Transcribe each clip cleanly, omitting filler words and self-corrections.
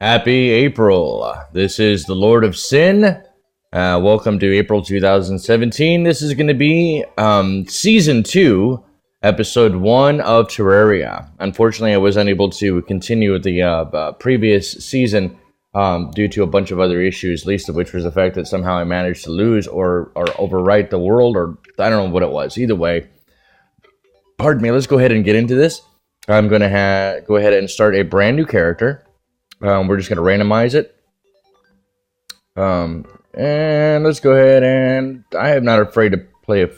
Happy April. This is the Lord of Sin. Welcome to April 2017. This is going to be Season 2, Episode 1 of Terraria. Unfortunately, I was unable to continue with the previous season due to a bunch of other issues, least of which was the fact that somehow I managed to lose or overwrite the world, or I don't know what it was. Either way, pardon me, let's go ahead and get into this. I'm going to go ahead and start a brand new character. We're just going to randomize it. And let's go ahead and... I am not afraid to play a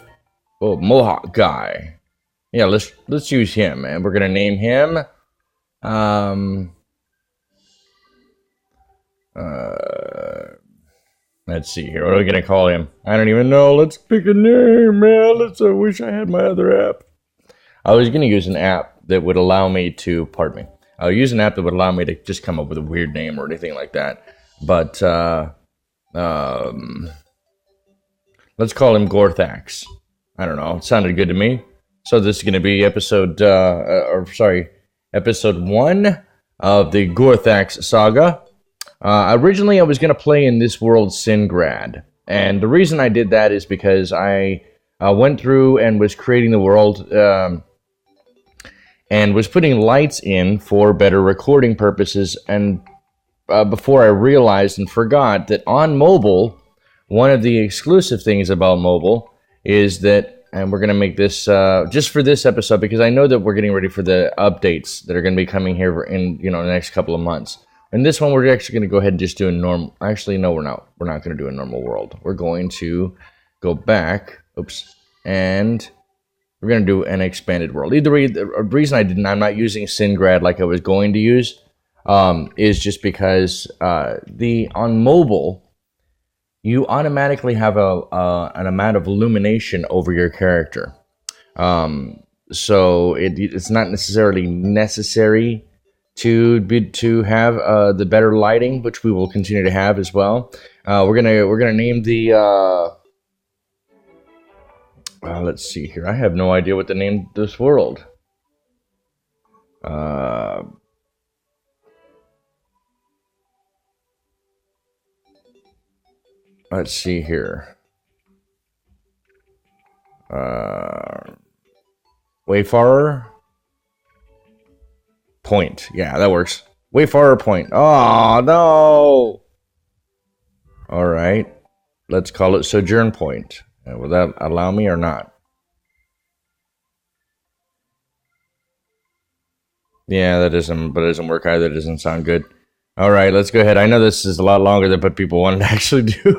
Mohawk guy. Yeah, let's use him. And we're going to name him... let's see here. What are we going to call him? I don't even know. Let's pick a name, man. I wish I had my other app. I was going to use an app that would allow me to... Pardon me. I'll use an app that would allow me to just come up with a weird name or anything like that. But, let's call him Gorthax. I don't know. It sounded good to me. So this is going to be episode 1 of the Gorthax saga. Originally, I was going to play in this world Singrad. And the reason I did that is because I went through and was creating the world... and was putting lights in for better recording purposes, and before I realized and forgot that on mobile, one of the exclusive things about mobile is that, and we're going to make this just for this episode, because I know that we're getting ready for the updates that are going to be coming here in the next couple of months. And this one, we're actually going to go ahead and just do a normal... Actually, no, we're not. We're not going to do a normal world. We're going to go back, and... we're going to do an expanded world. Either way, the reason I'm not using Singrad like I was going to use is just because on mobile, you automatically have an amount of illumination over your character. So it's not necessarily necessary to have the better lighting, which we will continue to have as well. We're gonna name the. Let's see here. I have no idea what to name this world. Let's see here. Wayfarer Point. Yeah, that works. Wayfarer Point. Oh, no! Alright. Let's call it Sojourn Point. Will that allow me or not? Yeah, that doesn't work either. That doesn't sound good. All right, let's go ahead. I know this is a lot longer than what people wanted to actually do.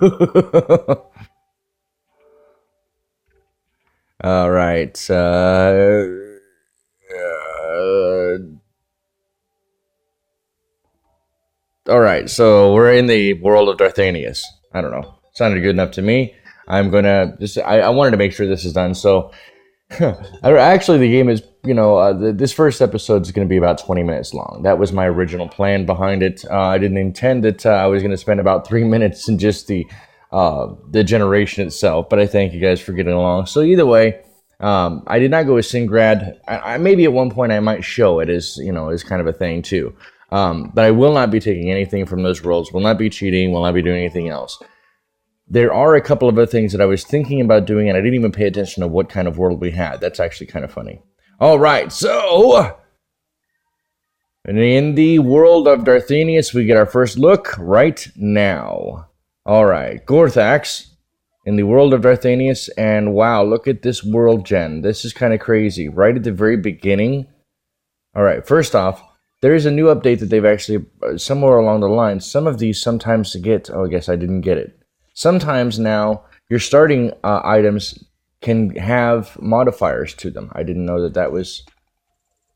All right. All right, so we're in the world of Darthanius. I don't know. Sounded good enough to me. I'm gonna just. I wanted to make sure this is done. So, actually, the game is. This first episode is going to be about 20 minutes long. That was my original plan behind it. I didn't intend that I was going to spend about 3 minutes in just the generation itself. But I thank you guys for getting along. So either way, I did not go with Singrad. I maybe at one point I might show it as as kind of a thing too. But I will not be taking anything from those worlds. Will not be cheating. Will not be doing anything else. There are a couple of other things that I was thinking about doing, and I didn't even pay attention to what kind of world we had. That's actually kind of funny. All right, so... in the world of Darthanius, we get our first look right now. All right, Gorthax in the world of Darthanius, and wow, look at this world gen. This is kind of crazy. Right at the very beginning. All right, first off, there is a new update that they've actually, somewhere along the line, some of these sometimes get... Oh, I guess I didn't get it. Sometimes now, your starting items can have modifiers to them. I didn't know that was...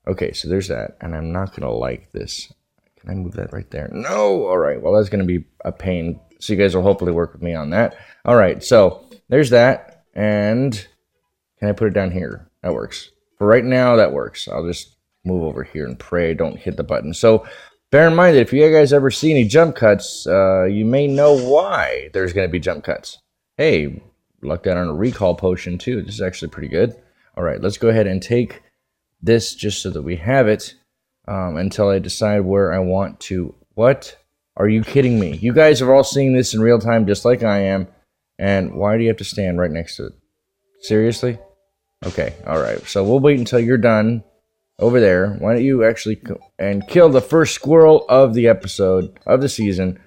Okay, so there's that. And I'm not going to like this. Can I move that right there? No! Alright, well, that's going to be a pain. So you guys will hopefully work with me on that. Alright, so there's that. And can I put it down here? That works. For right now, that works. I'll just move over here and pray I don't hit the button. So... bear in mind that if you guys ever see any jump cuts, you may know why there's going to be jump cuts. Hey, lucked out on a recall potion too. This is actually pretty good. All right, let's go ahead and take this just so that we have it until I decide where I want to What? Are you kidding me? You guys are all seeing this in real time just like I am. And why do you have to stand right next to it? Seriously? Okay, alright. So we'll wait until you're done over there. Why don't you actually kill the first squirrel of the episode, of the season.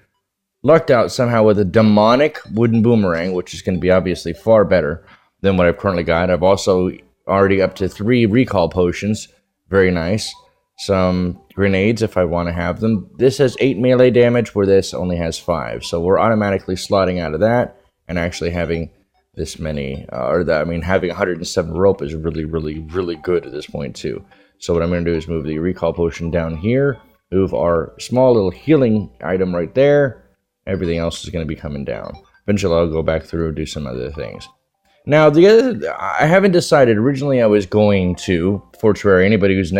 Lucked out somehow with a demonic wooden boomerang, which is going to be obviously far better than what I've currently got. I've also already up to 3 recall potions. Very nice. Some grenades if I want to have them. This has 8 melee damage, where this only has 5. So we're automatically slotting out of that, and actually having this many, having 107 rope is really, really, really good at this point too. So what I'm going to do is move the recall potion down here, move our small little healing item right there. Everything else is going to be coming down. Eventually I'll go back through and do some other things. Now, I haven't decided. Originally, I was going to, for Terraria, anybody who's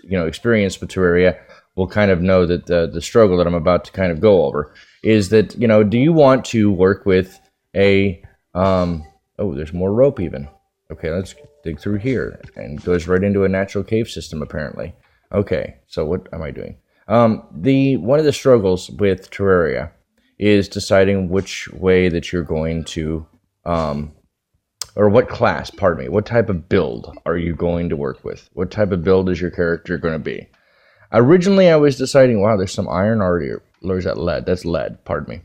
experienced with Terraria will kind of know that the struggle that I'm about to kind of go over is that, do you want to work with a, oh, there's more rope even. Okay, let's dig through here, and goes right into a natural cave system, apparently. Okay, so what am I doing? One of the struggles with Terraria is deciding which way that you're going to, or what class, pardon me, what type of build are you going to work with? What type of build is your character going to be? Originally, I was deciding, wow, there's some iron already, or is that lead? That's lead, pardon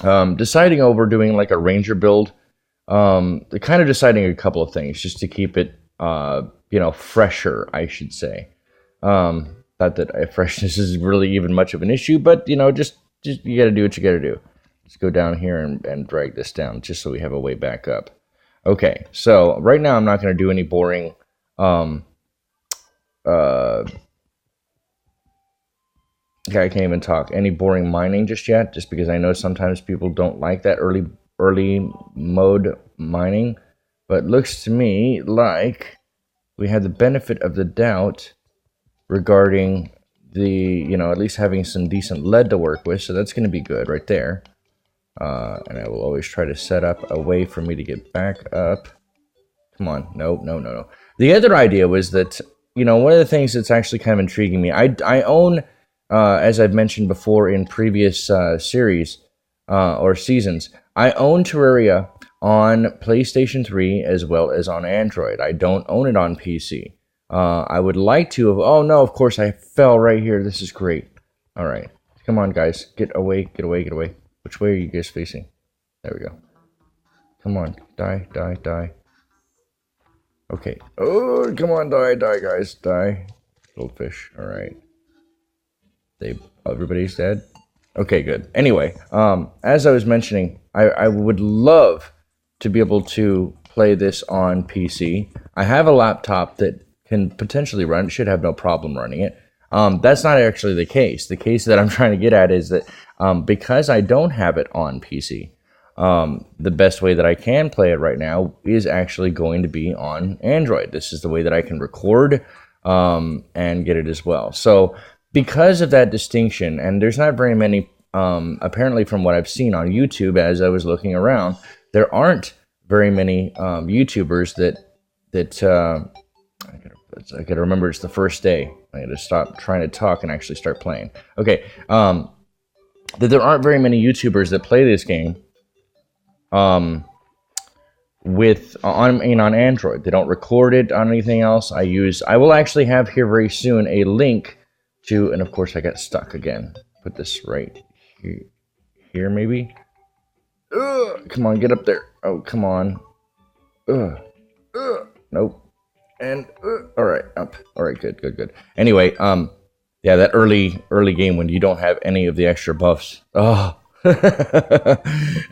me. Deciding over doing like a ranger build, kind of deciding a couple of things just to keep it, fresher, I should say. Not that freshness is really even much of an issue, but, just you got to do what you got to do. Let's go down here and drag this down just so we have a way back up. Okay, so right now I'm not going to do any boring, I can't even talk, any boring mining just yet, just because I know sometimes people don't like that early mode mining, but looks to me like we had the benefit of the doubt regarding the, at least having some decent lead to work with, so that's going to be good right there. And I will always try to set up a way for me to get back up. Come on. No. The other idea was that, one of the things that's actually kind of intriguing me, I own, as I've mentioned before in previous series or seasons, I own Terraria on PlayStation 3 as well as on Android. I don't own it on PC. I would like to have, oh no, of course I fell right here. This is great. All right. Come on, guys. Get away. Which way are you guys facing? There we go. Come on. Die. Okay. Oh, come on. Die, guys. Die. Goldfish. All right. Everybody's dead? Okay, good. Anyway, as I was mentioning, I would love to be able to play this on PC. I have a laptop that can potentially run. Should have no problem running it. That's not actually the case. The case that I'm trying to get at is that because I don't have it on PC, the best way that I can play it right now is actually going to be on Android. This is the way that I can record and get it as well. So because of that distinction, and there's not very many, apparently from what I've seen on YouTube as I was looking around, there aren't very many YouTubers that I gotta remember it's the first day. I gotta stop trying to talk and actually start playing. Okay, that there aren't very many YouTubers that play this game on Android. They don't record it on anything else. I will actually have here very soon a link to, and of course I got stuck again. Put this right here maybe. Come on, get up there. Oh, come on. Nope. And all right, up. All right, good. Anyway, yeah, that early game when you don't have any of the extra buffs. Oh,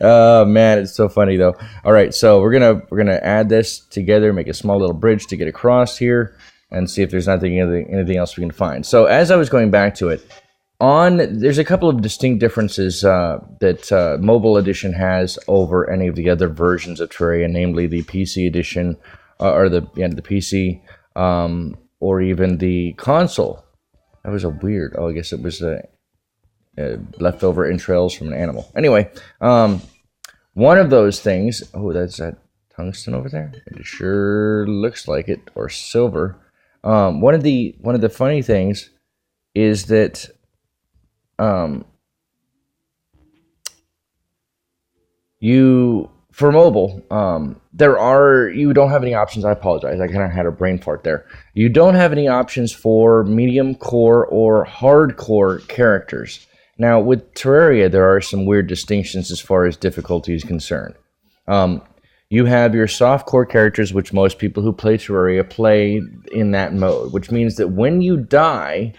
oh man, it's so funny though. All right, so we're gonna add this together, make a small little bridge to get across here, and see if there's anything else we can find. So as I was going back to it, there's a couple of distinct differences that Mobile Edition has over any of the other versions of Terraria, namely the PC edition. Or the PC, or even the console. That was a weird. Oh, I guess it was leftover entrails from an animal. Anyway, one of those things. Oh, that's that tungsten over there. It sure looks like it, or silver. One of the funny things is that for mobile, you don't have any options. I apologize. I kind of had a brain fart there. You don't have any options for medium core or hardcore characters. Now, with Terraria, there are some weird distinctions as far as difficulty is concerned. You have your softcore characters, which most people who play Terraria play in that mode, which means that when you die,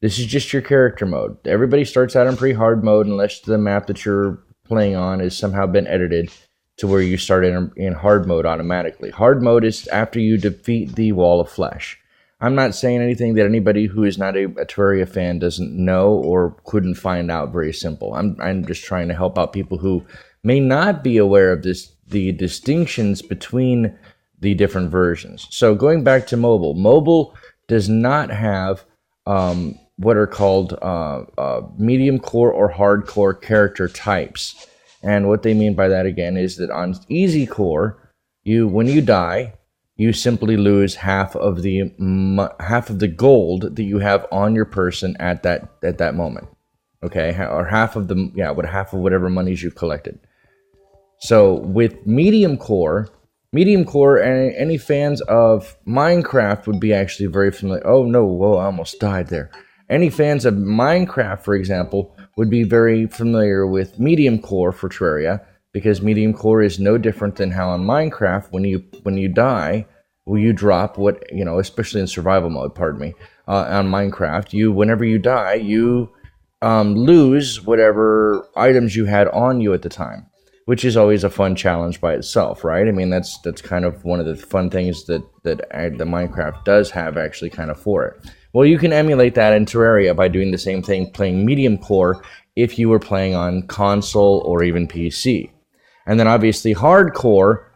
this is just your character mode. Everybody starts out in pretty hard mode unless the map that you're playing on has somehow been edited to where you start in hard mode automatically. Hard mode is after you defeat the wall of flesh. I'm not saying anything that anybody who is not a Terraria fan doesn't know or couldn't find out. Very simple. I'm just trying to help out people who may not be aware of the distinctions between the different versions. So going back to mobile, mobile does not have what are called medium core or hardcore character types. And what they mean by that, again, is that on easy core, when you die, you simply lose half of the gold that you have on your person at that moment. Okay, or half of whatever monies you've collected. So with medium core, and any fans of Minecraft would be actually very familiar. Oh no, whoa, I almost died there. Any fans of Minecraft, for example, would be very familiar with medium core for Terraria, because medium core is no different than how on Minecraft, when you die, you drop what, especially in survival mode, on Minecraft, whenever you die, you lose whatever items you had on you at the time, which is always a fun challenge by itself, right? I mean, that's kind of one of the fun things that the Minecraft does have actually kind of for it. Well, you can emulate that in Terraria by doing the same thing, playing medium core, if you were playing on console or even PC. And then obviously hardcore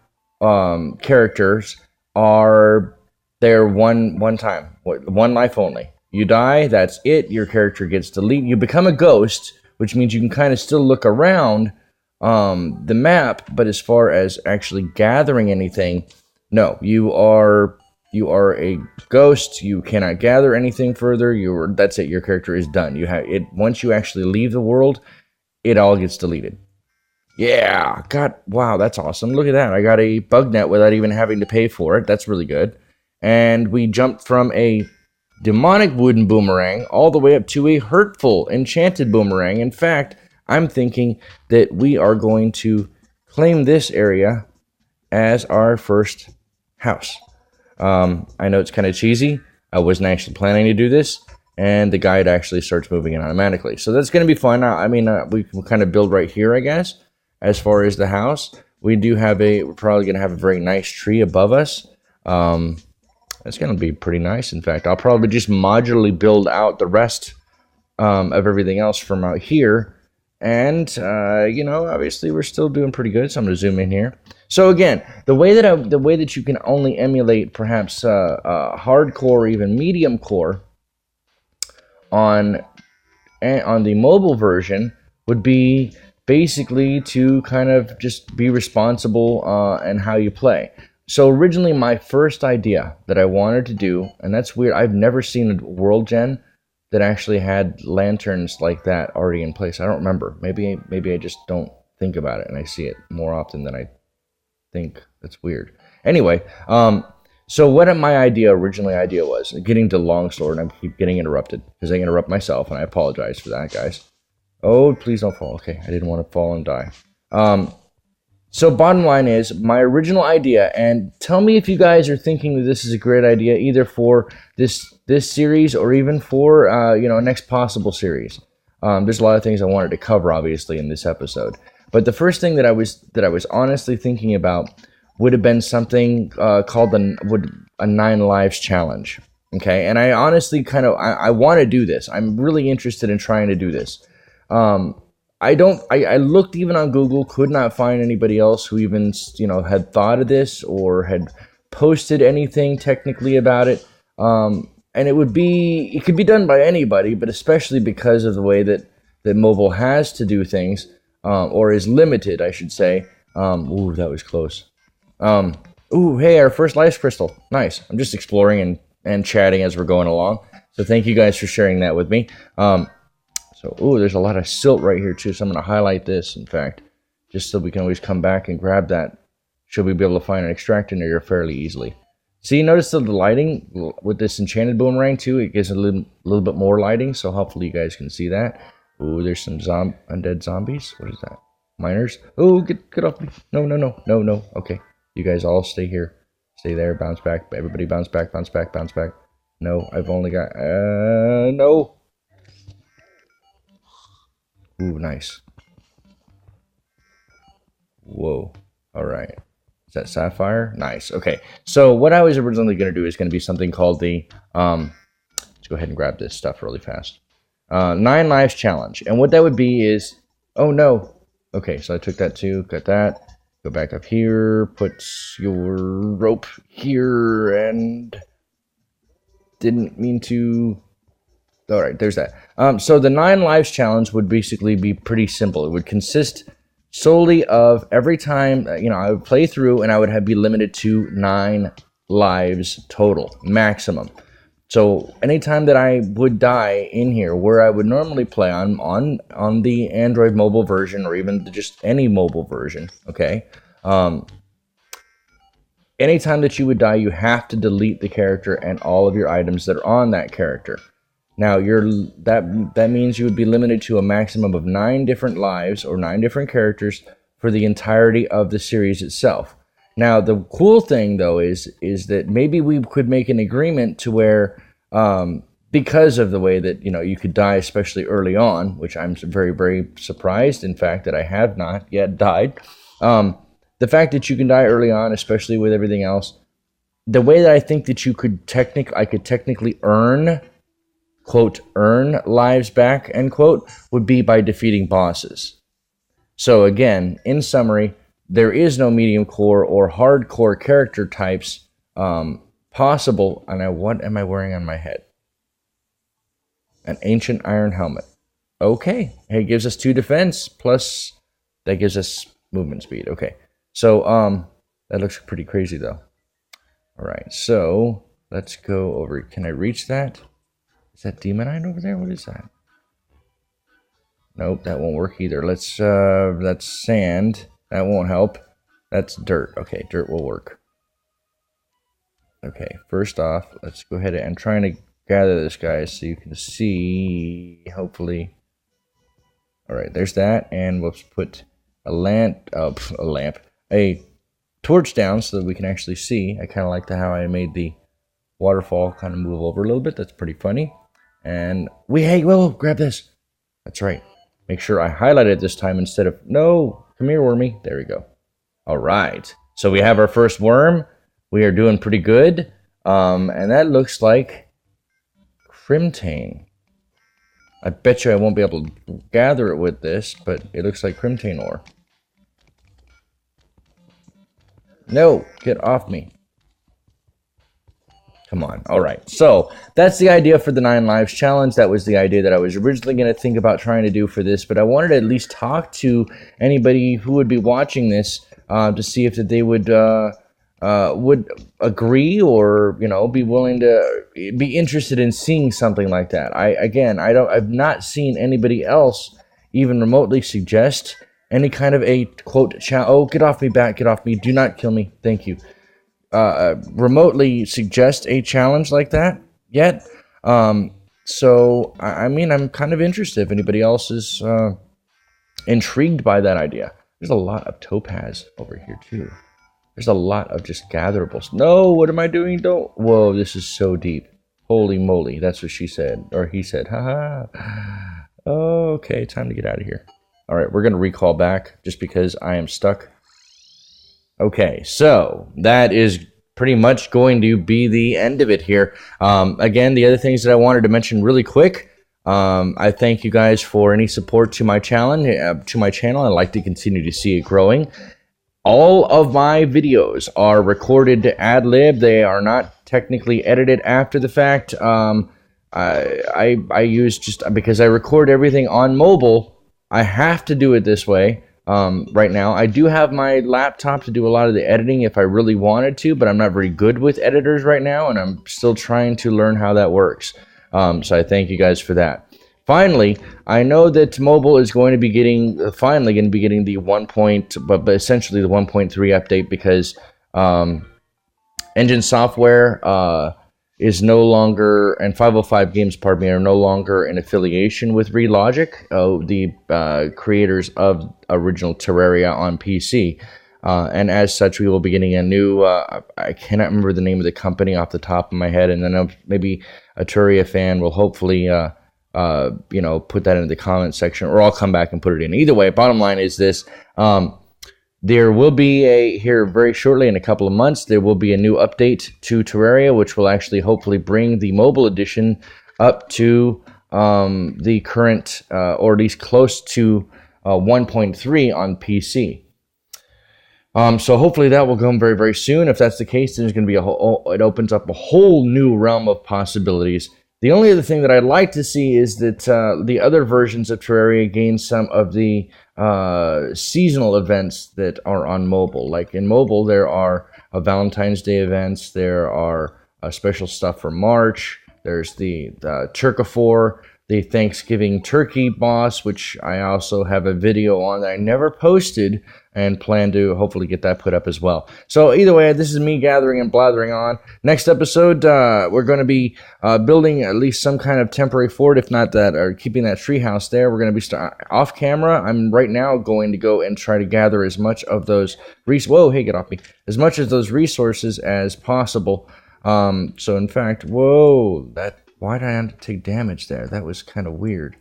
characters are there one time, one life only. You die, that's it, your character gets deleted. You become a ghost, which means you can kind of still look around the map, but as far as actually gathering anything, no, you are a ghost. You cannot gather anything further. That's it. Your character is done. You have it once you actually leave the world, it all gets deleted. Yeah, God, wow, that's awesome. Look at that. I got a bug net without even having to pay for it. That's really good. And we jumped from a demonic wooden boomerang all the way up to a hurtful enchanted boomerang. In fact, I'm thinking that we are going to claim this area as our first house. I know it's kind of cheesy. I wasn't actually planning to do this, and the guide actually starts moving in automatically. So that's going to be fun. We can kind of build right here, I guess, as far as the house. We're probably going to have a very nice tree above us. That's going to be pretty nice. In fact, I'll probably just modularly build out the rest of everything else from out here. And, obviously we're still doing pretty good, so I'm going to zoom in here. So again, the way that you can only emulate perhaps hardcore or even medium core on the mobile version would be basically to kind of just be responsible in how you play. So originally my first idea that I wanted to do, and that's weird, I've never seen a world gen that actually had lanterns like that already in place. I don't remember. Maybe I just don't think about it and I see it more often than I think. That's weird. Anyway, so what my original idea was, getting to longsword, and I keep getting interrupted because I interrupt myself, and I apologize for that, guys. Oh, please don't fall. Okay, I didn't want to fall and die. So bottom line is, my original idea, and tell me if you guys are thinking that this is a great idea, either for this series or even for next possible series. There's a lot of things I wanted to cover, obviously, in this episode. But the first thing that I was honestly thinking about would have been something called a 9 Lives Challenge. Okay, and I honestly I want to do this. I'm really interested in trying to do this. I looked even on Google, could not find anybody else who even, had thought of this or had posted anything technically about it. And it could be done by anybody, but especially because of the way that mobile has to do things, or is limited, I should say. Ooh, that was close. Ooh, hey, our first life crystal. Nice. I'm just exploring and chatting as we're going along. So thank you guys for sharing that with me. So So, ooh, there's a lot of silt right here too, so I'm going to highlight this, in fact, just so we can always come back and grab that, should we be able to find an extractor area fairly easily. See, notice the lighting with this enchanted boomerang too, it gives a little bit more lighting, so hopefully you guys can see that. Ooh, there's some undead zombies. What is that? Miners? Oh, get off me. No. Okay, you guys all stay here. Stay there, bounce back. Everybody bounce back, bounce back, bounce back. No, I've only got, no. Ooh, nice. Whoa. All right. Is that sapphire? Nice. Okay. So what I was originally going to do is going to be something called the, let's go ahead and grab this stuff really fast. 9 lives challenge. And what that would be is, oh no. Okay, so I took that too, got that. Go back up here, put your rope here, and didn't mean to. All right, there's that. So the 9 lives challenge would basically be pretty simple. It would consist solely of every time, I would play through and I would be limited to 9 lives total, maximum. So anytime that I would die in here, where I would normally play on the Android mobile version or even just any mobile version, okay? Anytime that you would die, you have to delete the character and all of your items that are on that character. Now, that means you would be limited to a maximum of 9 different lives or 9 different characters for the entirety of the series itself. Now, the cool thing, though, is that maybe we could make an agreement to where, because of the way that, you could die, especially early on, which I'm very, very surprised, in fact, that I have not yet died. The fact that you can die early on, especially with everything else, the way that I think that I could technically earn, quote, earn lives back, end quote, would be by defeating bosses. So again, in summary, there is no medium core or hardcore character types possible. And what am I wearing on my head? An ancient iron helmet. Okay, it gives us 2 defense, plus that gives us movement speed. Okay, so that looks pretty crazy though. All right, so let's go over. Can I reach that? Is that demonite over there? What is that? Nope, that won't work either. That's sand. That won't help. That's dirt. Okay, dirt will work. Okay, first off, let's go ahead and I'm trying to gather this, guys, so you can see, hopefully. All right, there's that, and we'll put a torch down so that we can actually see. I kind of like how I made the waterfall kind of move over a little bit. That's pretty funny. And whoa, grab this. That's right. Make sure I highlight it this time instead of, no, come here, wormy. There we go. All right. So we have our first worm. We are doing pretty good. And that looks like crimtane. I bet you I won't be able to gather it with this, but it looks like crimtane ore. No, get off me. Come on. All right. So that's the idea for the 9 lives challenge. That was the idea that I was originally going to think about trying to do for this, but I wanted to at least talk to anybody who would be watching this to see if they would agree or, be willing to be interested in seeing something like that. I've not seen anybody else even remotely suggest any kind of a quote challenge. Oh, get off me, bat, get off me. Do not kill me. Thank you. Remotely suggest a challenge like that yet. So I'm kind of interested if anybody else is intrigued by that idea. There's a lot of topaz over here too. There's a lot of just gatherables. No, what am I doing? Don't. Whoa, this is so deep. Holy moly, that's what she said, or he said. Haha. Okay, time to get out of here. All right, we're gonna recall back just because I am stuck. Okay, so that is pretty much going to be the end of it here. Again, the other things that I wanted to mention really quick. I thank you guys for any support to my channel. I'd like to continue to see it growing. All of my videos are recorded ad-lib. They are not technically edited after the fact. I use just because I record everything on mobile. I have to do it this way. Right now, I do have my laptop to do a lot of the editing if I really wanted to, but I'm not very good with editors right now, and I'm still trying to learn how that works. So I thank you guys for that. finally, I know that mobile is going to be getting finally going to be getting the but essentially the 1.3 update because Engine Software is no longer, and 505 Games, pardon me, are no longer in affiliation with Relogic, the creators of original Terraria on PC. And as such, we will be getting a new, I cannot remember the name of the company off the top of my head, and then maybe a Terraria fan will hopefully, put that in the comment section, or I'll come back and put it in. Either way, bottom line is this. There will be here very shortly, in a couple of months, there will be a new update to Terraria, which will actually hopefully bring the mobile edition up to the current, or at least close to 1.3 on PC. So hopefully that will come very, very soon. If that's the case, then there's going to be it opens up a whole new realm of possibilities. The only other thing that I'd like to see is that the other versions of Terraria gain some of the seasonal events that are on mobile. Like in mobile, there are Valentine's Day events, there are special stuff for March, there's the Turkifor, the Thanksgiving turkey boss, which I also have a video on that I never posted and plan to hopefully get that put up as well. So either way, this is me gathering and blathering on. Next episode, we're going to be building at least some kind of temporary fort, if not that, or keeping that treehouse there. We're going to be off camera. I'm right now going to go and try to gather as much of those whoa, hey, get off me. As much of those resources as possible. So in fact, whoa, why did I have to take damage there? That was kind of weird.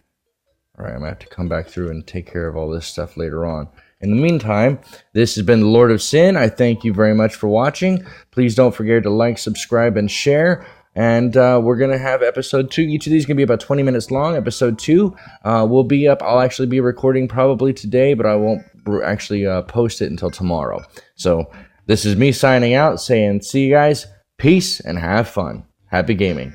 All right, I'm going to have to come back through and take care of all this stuff later on. In the meantime, this has been the Lord of Sin. I thank you very much for watching. Please don't forget to like, subscribe, and share. And we're going to have episode 2. Each of these is going to be about 20 minutes long. Episode 2 will be up. I'll actually be recording probably today, but I won't actually post it until tomorrow. So this is me signing out, saying see you guys. Peace and have fun. Happy gaming.